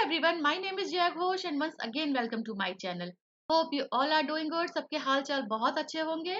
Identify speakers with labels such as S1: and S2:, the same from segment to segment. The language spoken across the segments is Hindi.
S1: everyone, my name is Jaya Ghosh and once again welcome to my channel. Hope you all are doing good. सबके हाल चाल बहुत अच्छे होंगे।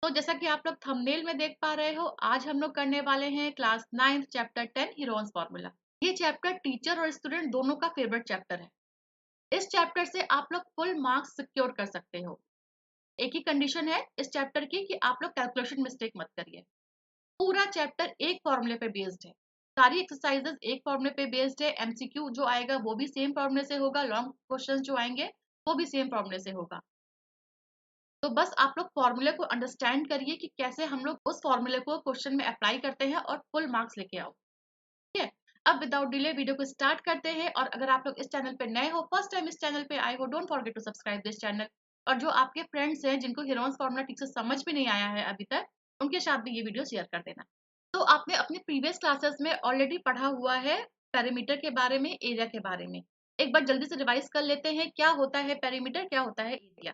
S1: तो जैसा कि आप लोग थंबनेल में देख पा रहे हो, आज हम लोग करने वाले हैं क्लास 9 चैप्टर 10 हीरोन्स फॉर्मूला। ये चैप्टर टीचर और स्टूडेंट दोनों का फेवरेट चैप्टर है। इस चैप्टर से आप लोग फुल मार्क्स सिक्योर कर सकते हो। एक ही कंडीशन है इस चैप्टर की कि आप लोग कैलकुलेशन मिस्टेक मत करिए। पूरा चैप्टर एक फॉर्मूले पे बेस्ड है। सारी एक्सरसाइजेस एक फॉर्मूले पे बेस्ड है। एमसीक्यू जो आएगा वो भी सेम फॉर्मूले से होगा। लॉन्ग क्वेश्चंस जो आएंगे वो भी सेम फॉर्मूले से होगा। तो बस आप लोग फॉर्मूले को अंडरस्टैंड करिए कि कैसे हम लोग उस फॉर्मूले को क्वेश्चन में अप्लाई करते हैं और फुल मार्क्स लेके आओ। ठीक है, अब विदाउट डिले वीडियो को स्टार्ट करते हैं। और अगर आप लोग इस चैनल पे नए हो, फर्स्ट टाइम इस चैनल पे आए हो, don't forget to subscribe this channel. और जो आपके फ्रेंड्स हैं जिनको हीरोन्स फॉर्मूला ठीक से समझ भी नहीं आया है अभी तक, उनके साथ भी ये वीडियो शेयर कर देना। तो आपने अपने प्रीवियस क्लासेस में ऑलरेडी पढ़ा हुआ है पेरीमीटर के बारे में, एरिया के बारे में। एक बार जल्दी से रिवाइज कर लेते हैं, क्या होता है पेरीमीटर, क्या होता है एरिया।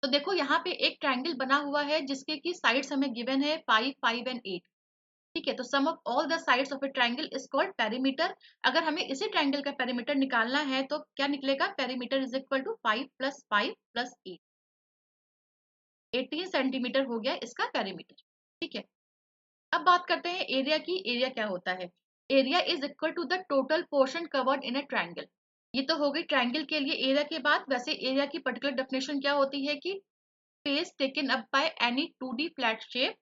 S1: तो देखो यहाँ पे एक ट्रायंगल बना हुआ है जिसके की साइड्स हमें गिवन है 5, 5 एंड 8। ठीक है, तो sum of all the sides of a triangle is called perimeter. अगर हमें इसी ट्रायंगल का पेरीमीटर निकालना है तो क्या निकलेगा, perimeter is equal to 5 + 5 + 8। 18 centimetre हो गया इसका पेरीमीटर। ठीक है, अब बात करते हैं एरिया की। एरिया क्या होता है, area is equal to the total portion covered in a triangle. ये तो हो गई ट्रायंगल के लिए एरिया की बात। वैसे एरिया की पर्टिकुलर डेफिनेशन क्या होती है कि space taken up by any 2D flat shape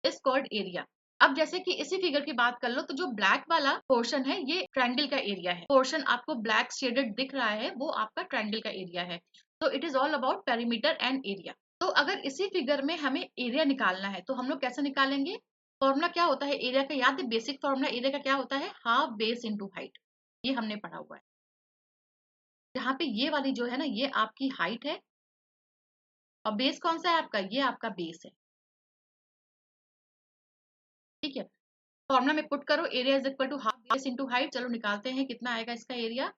S1: is called area. अब जैसे कि इसी फिगर की बात कर लो, तो जो ब्लैक वाला पोर्शन है ये ट्रायंगल का एरिया है। पोर्शन आपको ब्लैक शेडेड दिख रहा है वो आपका ट्रायंगल का एरिया है। तो it is all about perimeter and area. तो अगर इसी फिगर में हमें एरिया निकालना है तो हम लोग कैसे निकालेंगे। फॉर्मूला क्या होता है एरिया का, याद है बेसिक फॉर्मूला एरिया का क्या होता है, हाफ बेस इंटू हाइट। ये हमने पढ़ा हुआ है। जहाँ पे ये वाली जो है ना, ये आपकी हाइट है और बेस कौन सा है आपका, ये आपका बेस है। ठीक है, फॉर्मूला में पुट करो, area is equal to half base into height. चलो निकालते हैं कितना आएगा इसका एरिया।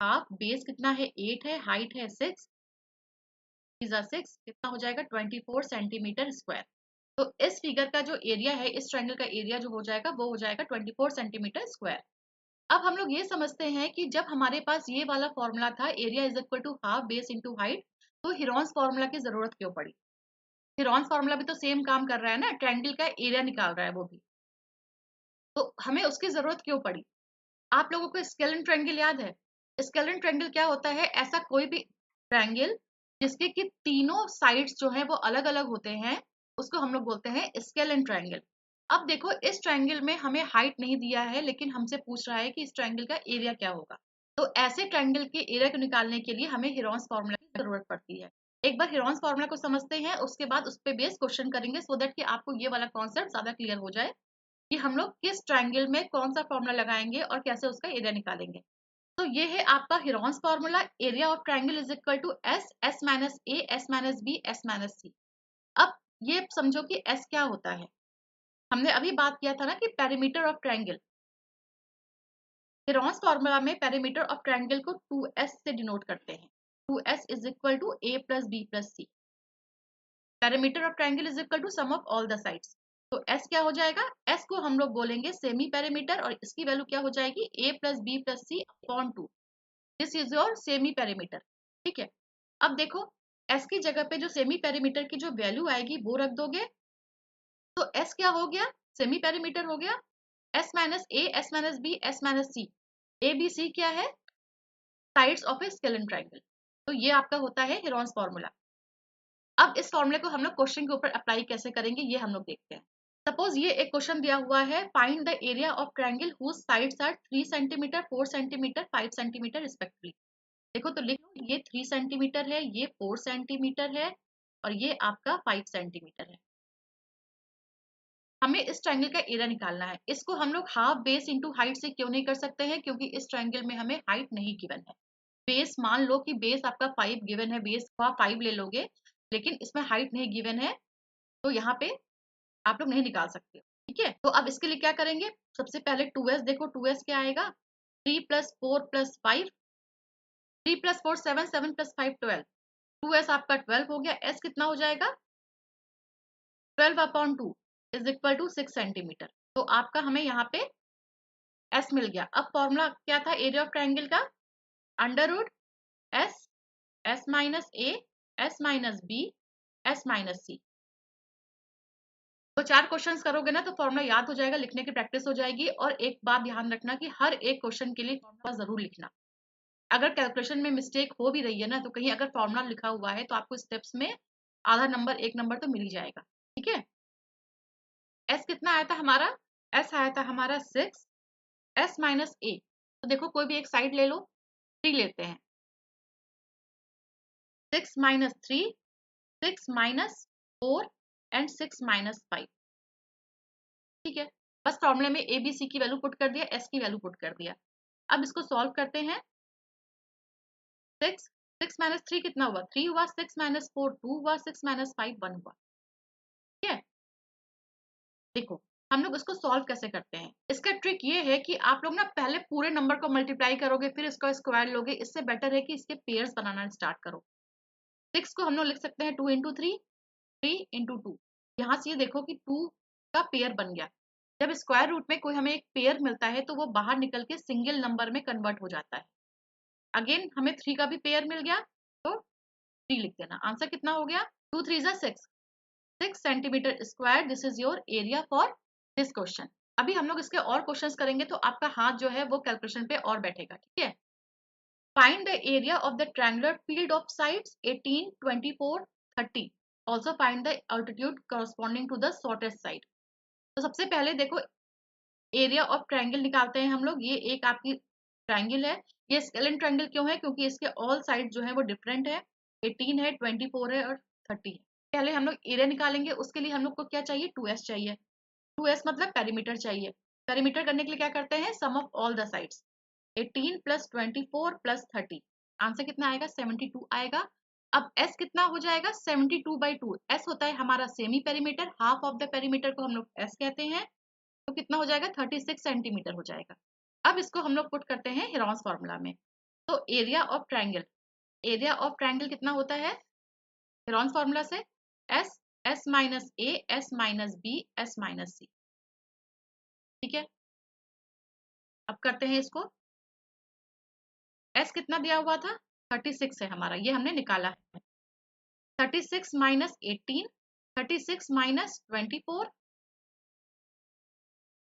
S1: हाफ बेस कितना है, 8 है, हाइट है 6, 6 कितना हो जाएगा, 24 सेंटीमीटर स्क्वायर। तो इस फिगर का जो एरिया है, इस ट्रायंगल का एरिया जो हो जाएगा वो हो जाएगा 24 सेंटीमीटर स्क्वायर। अब हम लोग ये समझते हैं कि जब हमारे पास ये वाला फॉर्मूला था, area is equal to half base into height, तो हीरोन्स फॉर्मूला की जरूरत क्यों पड़ी। हीरोन्स फॉर्मूला भी तो सेम काम कर रहा है ना, ट्रायंगल का एरिया निकाल रहा है वो भी, तो हमें उसकी जरूरत क्यों पड़ी। आप लोगों को स्केलेन ट्रायंगल याद है। स्केलेन ट्रायंगल क्या होता है, ऐसा कोई भी ट्रायंगल जिसके कि तीनों साइड्स जो है वो अलग अलग होते हैं, उसको हम लोग बोलते हैं स्केलेन ट्रायंगल। अब देखो इस ट्रायंगल में हमें हाइट नहीं दिया है, लेकिन हमसे पूछ रहा है कि इस ट्रायंगल का एरिया क्या होगा। तो ऐसे ट्रायंगल के एरिया को निकालने के लिए हमें हीरोन्स फॉर्मूला की जरूरत पड़ती है। एक बार हीरोन्स फॉर्मूला को समझते हैं, उसके बाद उस पर बेस क्वेश्चन करेंगे, सो दैट कि आपको ये वाला कॉन्सेप्ट ज्यादा क्लियर हो जाए कि हम लोग किस ट्रायंगल में कौन सा फॉर्मूला लगाएंगे और कैसे उसका एरिया निकालेंगे। तो ये है आपका Heron's formula, area of triangle is equal to S, S minus A, S minus B, S minus C. अब ये समझो कि एस क्या होता है। हमने अभी बात किया था ना कि perimeter of triangle. Heron's formula में पेरीमीटर ऑफ ट्रायंगल को 2s से डिनोट करते हैं। 2s is equal to a plus B plus C. Perimeter of triangle is equal to sum of all the sides. तो s क्या हो जाएगा, s को हम लोग बोलेंगे सेमी पेरीमीटर, और इसकी वैल्यू क्या हो जाएगी, a plus B plus C upon 2। This is your semi perimeter. ठीक है, अब देखो s की जगह पे जो सेमी पेरीमीटर की जो वैल्यू आएगी वो रख दोगे, तो s क्या हो गया, सेमी पेरीमीटर हो गया। s minus A, S minus B, S minus C. A B C क्या है, sides of a scalene triangle. तो ये आपका होता है हीरोन्स फॉर्मूला। अब इस फॉर्मूले को हम लोग क्वेश्चन के ऊपर अप्लाई कैसे करेंगे ये हम लोग देखते हैं। सपोज ये एक क्वेश्चन दिया हुआ है, find the area of triangle whose sides are 3 centimetre, 4 centimetre, 5 centimetre respectively. देखो तो लिख लो, ये 3 सेंटीमीटर है, ये 4 सेंटीमीटर है और ये आपका 5 सेंटीमीटर है। हमें इस ट्रायंगल का एरिया निकालना है। इसको हम लोग हाफ बेस इंटू हाइट से क्यों नहीं कर सकते हैं, क्योंकि इस ट्रायंगल में हमें हाइट नहीं गिवन है। बेस मान लो कि बेस आपका 5 गिवन है, बेस को आप 5 ले लोगे, लेकिन इसमें हाइट नहीं गिवन है, तो यहाँ पे आप लोग नहीं निकाल सकते। ठीक है, तो अब इसके लिए क्या करेंगे, सबसे पहले 2s देखो, 2s क्या आएगा, 3 + 4 + 5, 3 + 4 7, 7 + 5 12। 2s आपका 12 हो गया, s कितना हो जाएगा, 12/2 इज इक्वल टू 6 सेंटीमीटर। तो आपका हमें यहाँ पे एस मिल गया। अब फॉर्मूला क्या था एरिया ऑफ ट्राइंगल का? Under root S, S minus A, S minus B, S minus C. तो 4 क्वेश्चंस करोगे ना तो फॉर्मूला याद हो जाएगा, लिखने की प्रैक्टिस हो जाएगी। और एक बात ध्यान रखना कि हर एक क्वेश्चन के लिए फॉर्मूला जरूर लिखना। अगर कैलकुलेशन में मिस्टेक हो भी रही है ना, तो कहीं अगर फॉर्मूला लिखा हुआ है तो आपको स्टेप्स में आधा नंबर, 1 नंबर तो मिल ही जाएगा। ठीक है। एस कितना आया था हमारा? एस आया था हमारा 6, एस माइनस ए। तो देखो कोई भी एक साइड ले लो, 3 लेते हैं। 6 माइनस 3, 6 माइनस 4 एंड 6 माइनस 5। ठीक है। बस फॉर्मूले में ए बी सी की वैल्यू पुट कर दिया, एस की वैल्यू पुट कर दिया। अब इसको सॉल्व करते हैं। 6, 6 माइनस 3 कितना हुआ? 3 हुआ। 6 माइनस 4 2 हुआ। 6 माइनस 5 1 हुआ। ठीक है। देखो हम लोग इसको सॉल्व कैसे करते हैं। इसका ट्रिक ये है कि आप लोग ना पहले पूरे नंबर को मल्टीप्लाई करोगे, फिर इसका स्क्वायर लोगे। इससे बेटर है कि इसके पेयर्स बनाना स्टार्ट करो। 6 को हम लोग लिख सकते हैं 2 इंटू 3, 3 इंटू 2। यहाँ से ये देखो कि 2 का पेयर बन गया। जब स्क्वायर रूट में कोई हमें एक पेयर मिलता है तो वो बाहर निकल के सिंगल नंबर में कन्वर्ट हो जाता है। अगेन हमें 3 का भी पेयर मिल गया तो 3 लिख देना। आंसर कितना हो गया? 2 3 जा 6, 6 centimetre square. This is your area for this question. अभी हम लोग इसके और क्वेश्चंस करेंगे तो आपका हाथ जो है वो कैलकुलेशन पे और बैठेगा। ठीक है। Find the area of the triangular field of sides 18 24 30। Also find the altitude corresponding to the shortest side. तो सबसे पहले देखो एरिया ऑफ ट्रायंगल निकालते हैं हम लोग। ये एक आपकी ट्रायंगल है। ये स्केलेन ट्रायंगल क्यों है? क्योंकि इसके ऑल साइड जो है वो डिफरेंट है। 18 है, 24 है और 30 है। पहले हम लोग एरिया निकालेंगे, उसके लिए हम लोग को क्या चाहिए? 2s चाहिए। 2s मतलब पेरीमीटर चाहिए। पेरीमीटर करने के लिए क्या करते हैं? Sum of all the sides. 18 plus 24 plus 30। Answer कितना आएगा? 72 आएगा। अब s कितना हो जाएगा? 72/2। s होता है हमारा semi perimeter, half of the perimeter को हम लोग s कहते हैं। तो कितना हो जाएगा? 36 सेंटीमीटर हो जाएगा। अब इसको हम लोग पुट करते हैं हेरॉन्स फॉर्मूला में। तो area of triangle, area of triangle कितना होता है हेरॉन्स फॉर्मूला से? S, S minus A, S minus B, S minus C. ठीक है। अब करते हैं इसको। एस कितना दिया हुआ था? 36 है हमारा, ये हमने निकाला है। 36 माइनस 18, 36 माइनस 24,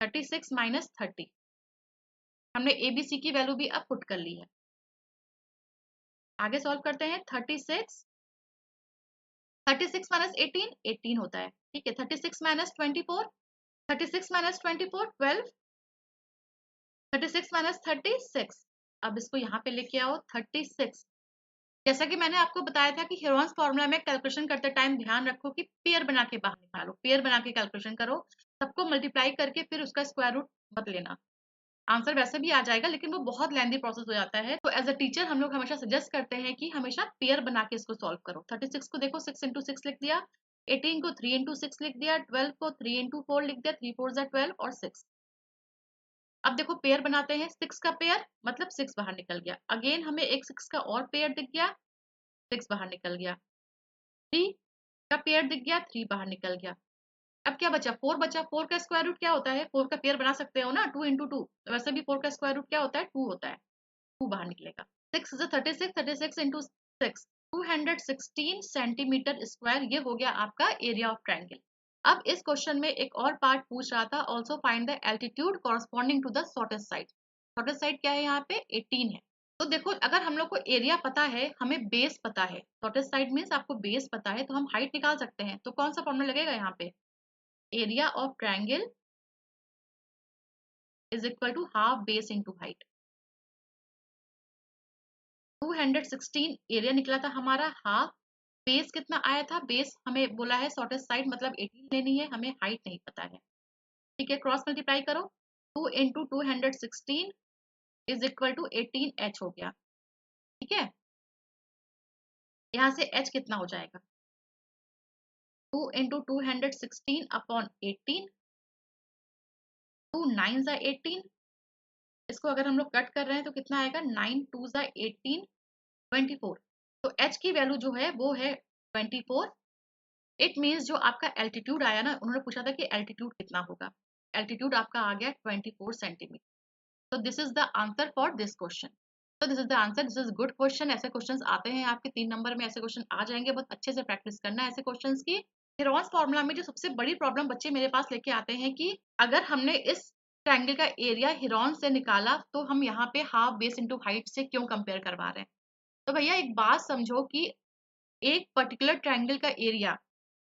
S1: 36 माइनस 30। हमने एबीसी की वैल्यू भी अब पुट कर ली है। आगे सॉल्व करते हैं। 36, 36 माइनस 18, 18 होता है। ठीक है। 36 माइनस 24, 36 माइनस 24 12, 36 माइनस 36। अब इसको यहाँ पे लेके आओ 36। जैसा कि मैंने आपको बताया था कि हेरॉन्स फॉर्मूला में कैलकुलेशन करते टाइम ध्यान रखो कि पेयर बना के बाहर निकालो, पेयर बना के कैलकुलेशन करो। सबको मल्टीप्लाई करके फिर उसका स्क्वायर रूट मत लेना। आंसर वैसे भी आ जाएगा लेकिन वो बहुत लेंथी प्रोसेस हो जाता है। तो एज अ टीचर हम लोग हमेशा सजेस्ट करते हैं कि हमेशा पेयर बना के इसको सॉल्व करो। 36 को देखो 6 इंटू 6 लिख दिया, 18 को 3 इंटू 6 लिख दिया, 12 को 3 इंटू 4 लिख दिया, 3 4 12 और 6। अब देखो पेयर बनाते हैं। 6 का पेयर मतलब 6 बाहर निकल गया। अगेन हमें एक 6 का और पेयर दिख गया, 6 बाहर निकल गया। 3 का पेयर दिख गया, 3 बाहर निकल गया। अब क्या बचा? 4 बचा। 4 का स्क्वायर रूट क्या होता है? 4 का पेयर बना सकते हो ना, 2 इंटू 2। वैसे भी 4 का स्क्वायर रूट क्या होता है? 2 होता है। 2 बाहर निकलेगा। 6 is 36, 36 इंटू 6, 216 सेंटीमीटर स्क्वायर। ये हो गया आपका एरिया ऑफ ट्रायंगल। अब इस क्वेश्चन में एक और पार्ट पूछ रहा था, also find the altitude corresponding to the shortest side. Shortest side क्या है? यहाँ पे 18 है। तो देखो अगर हम लोग को एरिया पता है, हमें बेस पता है, शॉर्टेस्ट साइड मीन्स आपको बेस पता है, तो हम हाइट निकाल सकते हैं। तो कौन सा फॉर्मूला लगेगा यहाँ पे? Area of triangle is equal to half base into height. 216 area निकला था हमारा, हाफ बेस कितना आया था? बेस हमें बोला है शॉर्टेस्ट साइड मतलब 18 लेनी है, हमें हाइट नहीं पता है। ठीक है। क्रॉस मल्टीप्लाई करो। 2 into 216 is equal to 18h हो गया। ठीक है। यहाँ से h कितना हो जाएगा? 2 इंटू 216 अपॉन 18, 2 9 जा 18। इसको अगर हम लोग कट कर रहे हैं तो कितना आएगा? 9 2 जा 18, 24। तो h की वैल्यू जो है वो है 24। इट मीन्स जो आपका एल्टीट्यूड आया ना, उन्होंने पूछा था कि एल्टीट्यूड कितना होगा। एल्टीट्यूड आपका आ गया 24 सेंटीमीटर। तो this is the answer for this question. तो this is the answer, this is good question. ऐसे क्वेश्चंस आते हैं आपके 3 नंबर में, ऐसे क्वेश्चन आ जाएंगे, बहुत अच्छे से प्रैक्टिस करना है ऐसे क्वेश्चंस की। हेरॉन्स फॉर्मूला में जो सबसे बड़ी प्रॉब्लम बच्चे मेरे पास लेके आते हैं कि अगर हमने इस ट्रायंगल का एरिया हेरॉन से निकाला तो हम यहाँ पे हाफ बेस इंटू हाइट से क्यों कंपेयर करवा रहे हैं। तो भैया एक बात समझो कि एक पर्टिकुलर ट्रायंगल का एरिया,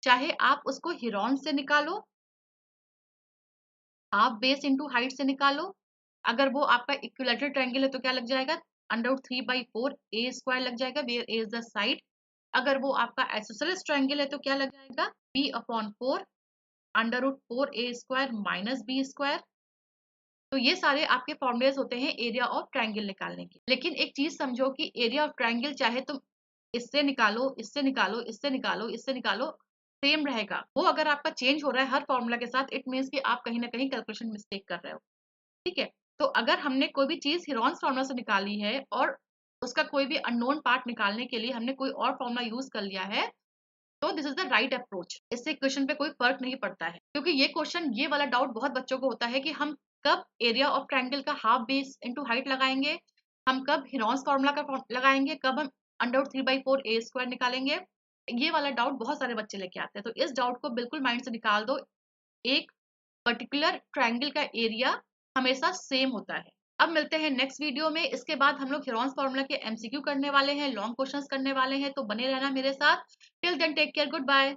S1: चाहे आप उसको हेरॉन से निकालो, हाफ बेस इंटू हाइट से निकालो, अगर वो आपका इक्विलैटरल ट्रायंगल है तो क्या लग जाएगा, √3/4 a² लग जाएगा, where a is the side. अगर वो आपका आइसोसेलेस ट्रायंगल है तो क्या लग जाएगा, b/4 √4a² माइनस b²। तो ये सारे आपके फॉर्मूलेस होते हैं एरिया ऑफ ट्रायंगल निकालने के। लेकिन एक चीज समझो कि एरिया ऑफ ट्रायंगल चाहे तुम इससे निकालो, इससे निकालो, इससे निकालो, इससे निकालो, सेम रहेगा। वो अगर आपका चेंज हो रहा है हर फॉर्मूला के साथ, इट मीन्स कि आप कहीं ना कहीं कैलकुलेशन मिस्टेक कर रहे हो। ठीक है, तो अगर हमने कोई भी चीज हेरॉन्स फॉर्मूला से निकाली है और उसका कोई भी अननोन पार्ट निकालने के लिए हमने कोई और फॉर्मूला यूज कर लिया है, तो this is the right approach. इससे क्वेश्चन पे कोई फर्क नहीं पड़ता है, क्योंकि ये क्वेश्चन, ये वाला डाउट बहुत बच्चों को होता है कि हम कब एरिया ऑफ ट्रायंगल का हाफ बेस इंटू हाइट लगाएंगे, हम कब हेरॉन्स फॉर्मूला का लगाएंगे, कब हम √3/4 a² निकालेंगे। ये वाला डाउट बहुत सारे बच्चे लेके आते हैं, तो इस डाउट को बिल्कुल माइंड से निकाल दो। एक पर्टिकुलर ट्रायंगल का एरिया हमेशा सेम होता है। अब मिलते हैं नेक्स्ट वीडियो में। इसके बाद हम लोग हेरॉन्स फॉर्मूला के एमसीक्यू करने वाले हैं, लॉन्ग क्वेश्चंस करने वाले हैं, तो बने रहना मेरे साथ। Till then take care, good bye.